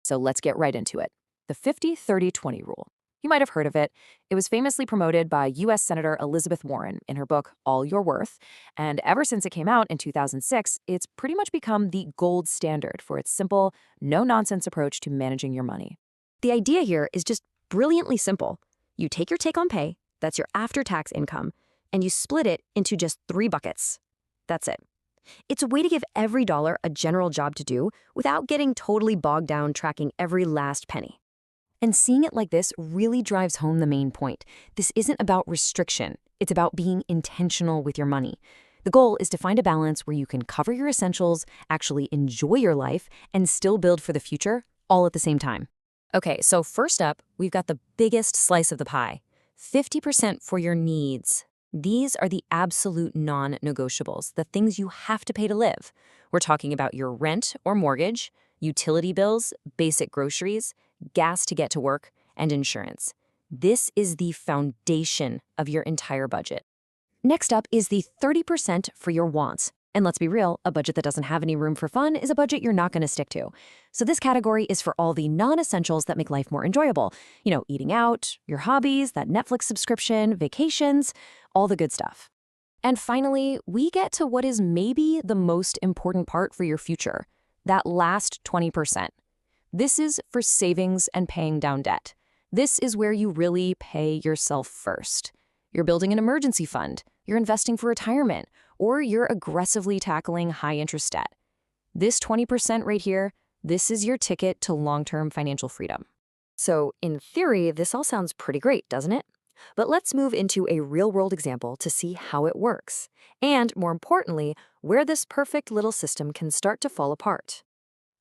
So let's get right into it. The 50-30-20 rule. You might have heard of it. It was famously promoted by U.S. Senator Elizabeth Warren in her book, All Your Worth. And ever since it came out in 2006, it's pretty much become the gold standard for its simple, no-nonsense approach to managing your money. The idea here is just brilliantly simple. You take your take-home pay, that's your after-tax income, and you split it into just 3 buckets. That's it. It's a way to give every dollar a general job to do without getting totally bogged down tracking every last penny. And seeing it like this really drives home the main point. This isn't about restriction. It's about being intentional with your money. The goal is to find a balance where you can cover your essentials, actually enjoy your life, and still build for the future, all at the same time. Okay, so first up, we've got the biggest slice of the pie. 50% for your needs. These are the absolute non-negotiables, the things you have to pay to live. We're talking about your rent or mortgage, utility bills, basic groceries, gas to get to work, and insurance. This is the foundation of your entire budget. Next up is the 30% for your wants. And let's be real, a budget that doesn't have any room for fun is a budget you're not going to stick to. So this category is for all the non-essentials that make life more enjoyable. You know, eating out, your hobbies, that Netflix subscription, vacations, all the good stuff. And finally, we get to what is maybe the most important part for your future, that last 20%. This is for savings and paying down debt. This is where you really pay yourself first. You're building an emergency fund, you're investing for retirement, or you're aggressively tackling high-interest debt. This 20% right here, this is your ticket to long-term financial freedom. So, in theory, this all sounds pretty great, doesn't it? But let's move into a real-world example to see how it works, and more importantly, where this perfect little system can start to fall apart.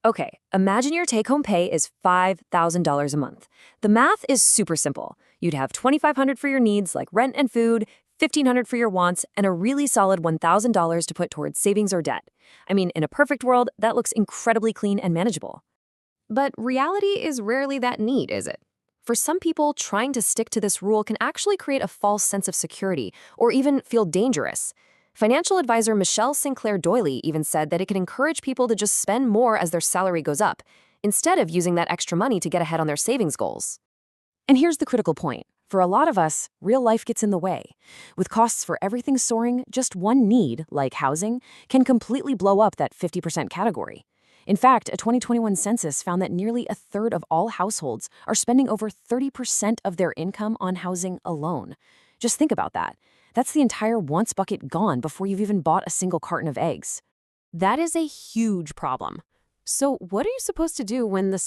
Okay, imagine your take-home pay is $5,000 a month. The math is super simple. You'd have $2,500 for your needs like rent and food, $1,500 for your wants, and a really solid $1,000 to put towards savings or debt. I mean, in a perfect world, that looks incredibly clean and manageable. But reality is rarely that neat, is it? For some people, trying to stick to this rule can actually create a false sense of security or even feel dangerous. Financial advisor Michelle Sinclair Doyley even said that it can encourage people to just spend more as their salary goes up, instead of using that extra money to get ahead on their savings goals. And here's the critical point. For a lot of us, real life gets in the way. With costs for everything soaring, just one need, like housing, can completely blow up that 50% category. In fact, a 2021 census found that nearly a third of all households are spending over 30% of their income on housing alone. Just think about that. That's the entire wants bucket gone before you've even bought a single carton of eggs. That is a huge problem. So what are you supposed to do when the